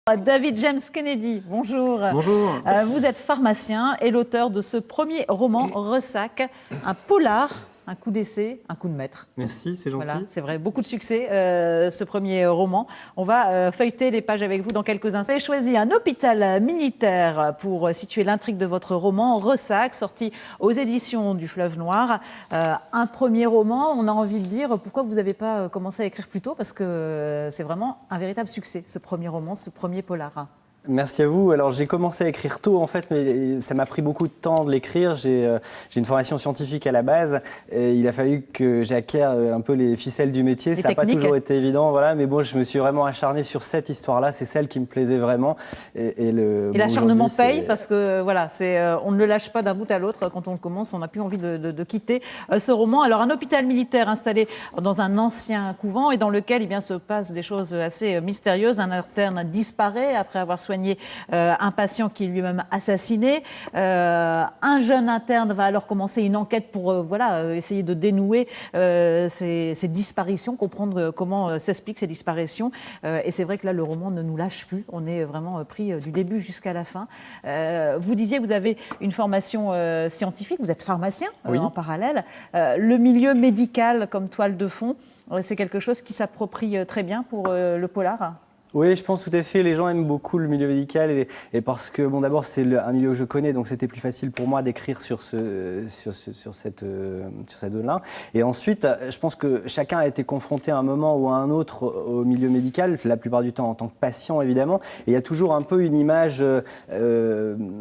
David James Kennedy, bonjour. Bonjour. Vous êtes pharmacien et l'auteur de ce premier roman, Ressac, un polar, un coup d'essai, un coup de maître. Merci, c'est gentil. Voilà, c'est vrai, beaucoup de succès, ce premier roman. On va feuilleter les pages avec vous dans quelques instants. Vous avez choisi un hôpital militaire pour situer l'intrigue de votre roman, Ressac, sorti aux éditions du Fleuve Noir. Un premier roman, on a envie de dire, pourquoi vous n'avez pas commencé à écrire plus tôt? Parce que c'est vraiment un véritable succès, ce premier roman, ce premier polar. Merci à vous. Alors j'ai commencé à écrire tôt en fait, mais ça m'a pris beaucoup de temps de l'écrire. J'ai une formation scientifique à la base et il a fallu que j'acquière un peu les ficelles du métier. Ça n'a pas toujours été évident, voilà. Mais bon, je me suis vraiment acharné sur cette histoire-là. C'est celle qui me plaisait vraiment. Et l'acharnement paye parce que voilà, on ne le lâche pas d'un bout à l'autre. Quand on le commence, on n'a plus envie de quitter ce roman. Alors un hôpital militaire installé dans un ancien couvent et dans lequel se passe des choses assez mystérieuses. Un interne disparaît après avoir soigné un patient qui est lui-même assassiné. Un jeune interne va alors commencer une enquête pour essayer de dénouer ces disparitions, comprendre comment s'expliquent ces disparitions. Et c'est vrai que là, le roman ne nous lâche plus. On est vraiment pris du début jusqu'à la fin. Vous disiez, vous avez une formation scientifique, vous êtes pharmacien en parallèle. Le milieu médical comme toile de fond, c'est quelque chose qui s'approprie très bien pour le polar. Oui, je pense tout à fait. Les gens aiment beaucoup le milieu médical et parce que, bon, d'abord, c'est un milieu que je connais, donc c'était plus facile pour moi d'écrire sur cette zone-là. Et ensuite, je pense que chacun a été confronté à un moment ou à un autre au milieu médical, la plupart du temps en tant que patient, évidemment. Et il y a toujours un peu une image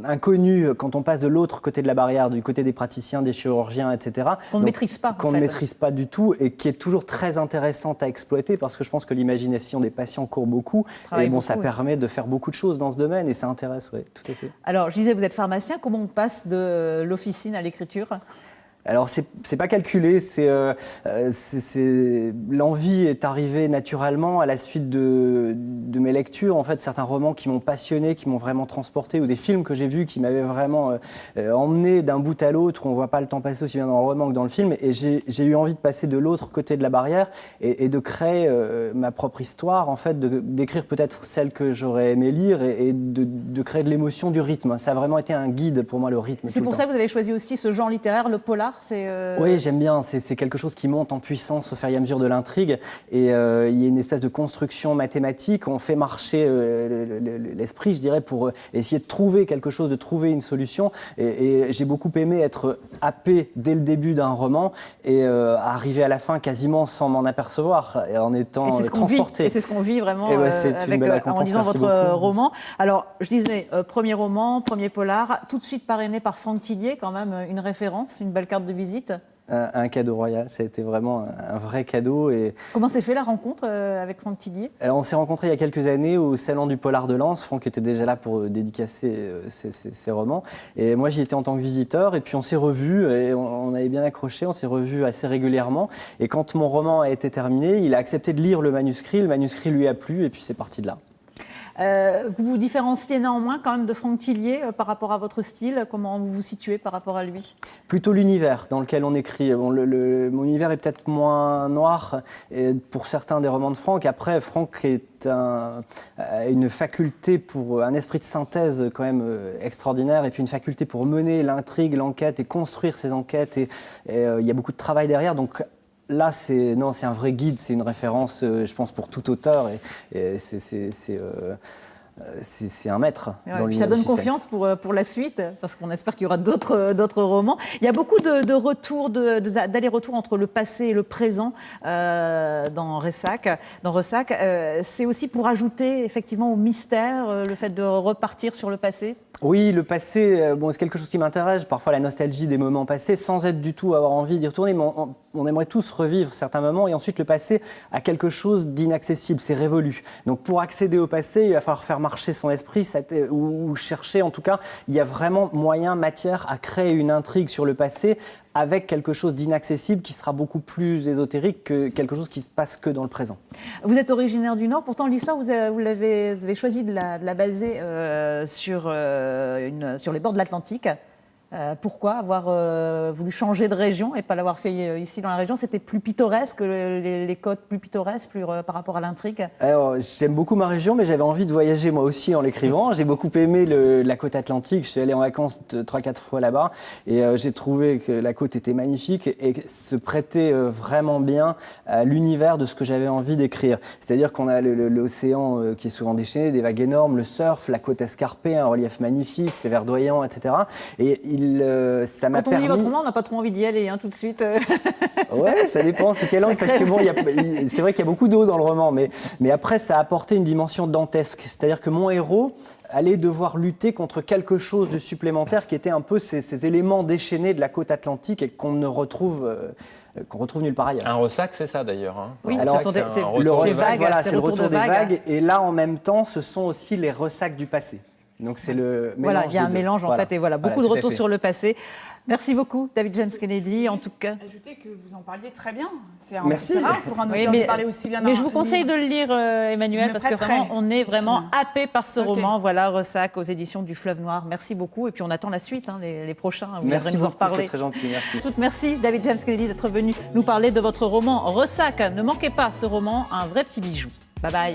inconnue quand on passe de l'autre côté de la barrière, du côté des praticiens, des chirurgiens, etc. Qu'on ne maîtrise pas. Qu'on ne maîtrise pas du tout et qui est toujours très intéressante à exploiter parce que je pense que l'imagination des patients court beaucoup. Et bon, ça permet de faire beaucoup de choses dans ce domaine et ça intéresse, oui, tout à fait. Alors, je disais, vous êtes pharmacien, comment on passe de l'officine à l'écriture ? Alors, c'est pas calculé, l'envie est arrivée naturellement à la suite de mes lectures. En fait, certains romans qui m'ont passionné, qui m'ont vraiment transporté, ou des films que j'ai vus qui m'avaient vraiment emmené d'un bout à l'autre. On voit pas le temps passer aussi bien dans le roman que dans le film. Et j'ai eu envie de passer de l'autre côté de la barrière et de créer ma propre histoire, en fait, d'écrire peut-être celle que j'aurais aimé lire et de créer de l'émotion, du rythme. Ça a vraiment été un guide pour moi, le rythme. C'est pour ça que vous avez choisi aussi ce genre littéraire, le polar. Oui, j'aime bien. C'est quelque chose qui monte en puissance au fur et à mesure de l'intrigue. Et il y a une espèce de construction mathématique. On fait marcher l'esprit, je dirais, pour essayer de trouver quelque chose, de trouver une solution. Et j'ai beaucoup aimé être happé dès le début d'un roman et arriver à la fin quasiment sans m'en apercevoir et en étant transporté. Et c'est ce qu'on vit vraiment en lisant votre roman. Alors, je disais, premier roman, premier polar, tout de suite parrainé par Franck Thillier, quand même une référence, une belle carte de visite. Un cadeau royal, ça a été vraiment un vrai cadeau. Comment s'est fait la rencontre avec Franck Thillier ? On s'est rencontrés il y a quelques années au Salon du Polar de Lens. Franck était déjà là pour dédicacer ses romans. Et moi, j'y étais en tant que visiteur. Et puis, on s'est revus et on avait bien accroché. On s'est revus assez régulièrement. Et quand mon roman a été terminé, il a accepté de lire le manuscrit. Le manuscrit lui a plu et puis c'est parti de là. Vous vous différenciez néanmoins quand même de Franck Thillier par rapport à votre style. Comment vous vous situez par rapport à lui ? Plutôt l'univers dans lequel on écrit. Bon, mon univers est peut-être moins noir pour certains des romans de Franck. Après, Franck a une faculté pour un esprit de synthèse quand même extraordinaire et puis une faculté pour mener l'intrigue, l'enquête et construire ces enquêtes. Et il y a beaucoup de travail derrière. Donc, là, c'est un vrai guide, c'est une référence, je pense, pour tout auteur. Et c'est un maître dans l'univers. Ça donne confiance pour la suite, parce qu'on espère qu'il y aura d'autres romans. Il y a beaucoup de retours, d'aller-retour entre le passé et le présent dans Ressac. C'est aussi pour ajouter effectivement au mystère le fait de repartir sur le passé. Oui, le passé, c'est quelque chose qui m'intéresse. Parfois, la nostalgie des moments passés, sans être du tout avoir envie d'y retourner. Mais on aimerait tous revivre certains moments. Et ensuite, le passé a quelque chose d'inaccessible. C'est révolu. Donc, pour accéder au passé, il va falloir faire marcher son esprit ou chercher. En tout cas, il y a vraiment moyen, matière à créer une intrigue sur le passé avec quelque chose d'inaccessible qui sera beaucoup plus ésotérique que quelque chose qui se passe que dans le présent. Vous êtes originaire du Nord, pourtant l'histoire, vous avez choisi de la baser sur les bords de l'Atlantique. Pourquoi avoir voulu changer de région et pas l'avoir fait ici dans la région? C'était plus pittoresque, les côtes plus pittoresques par rapport à l'intrigue? Alors, j'aime beaucoup ma région, mais j'avais envie de voyager moi aussi en l'écrivant. J'ai beaucoup aimé la côte atlantique. Je suis allé en vacances 3-4 fois là-bas et j'ai trouvé que la côte était magnifique et se prêtait vraiment bien à l'univers de ce que j'avais envie d'écrire. C'est-à-dire qu'on a l'océan qui est souvent déchaîné, des vagues énormes, le surf, la côte escarpée, un relief magnifique, c'est verdoyant, etc. Et ça m'a permis... Quand on lit votre roman, on n'a pas trop envie d'y aller tout de suite. Ouais, ça dépend sous quel angle, parce que bon, c'est vrai qu'il y a beaucoup d'eau dans le roman, mais après, ça a apporté une dimension dantesque. C'est-à-dire que mon héros allait devoir lutter contre quelque chose de supplémentaire qui était un peu ces éléments déchaînés de la côte atlantique et qu'on retrouve nulle part ailleurs. Un ressac, c'est ça d'ailleurs. Hein. Oui, alors le ressac, voilà, c'est le retour des vagues. Et là, en même temps, ce sont aussi les ressacs du passé. Donc c'est le mélange. Voilà, il y a un mélange en fait, et voilà, beaucoup de retours sur le passé. Merci beaucoup, David James Kennedy. En tout cas, ajouter que vous en parliez très bien. C'est rare pour un auteur de parler aussi bien. Mais je vous conseille de le lire, Emmanuel, parce que vraiment, on est vraiment happé par ce roman. Voilà, Ressac aux éditions du Fleuve Noir. Merci beaucoup, et puis on attend la suite, les prochains. Vous merci nous en beaucoup, reparler. c'est très gentil, merci. Merci, David James Kennedy, d'être venu nous parler de votre roman Ressac. Ne manquez pas ce roman, un vrai petit bijou. Bye bye.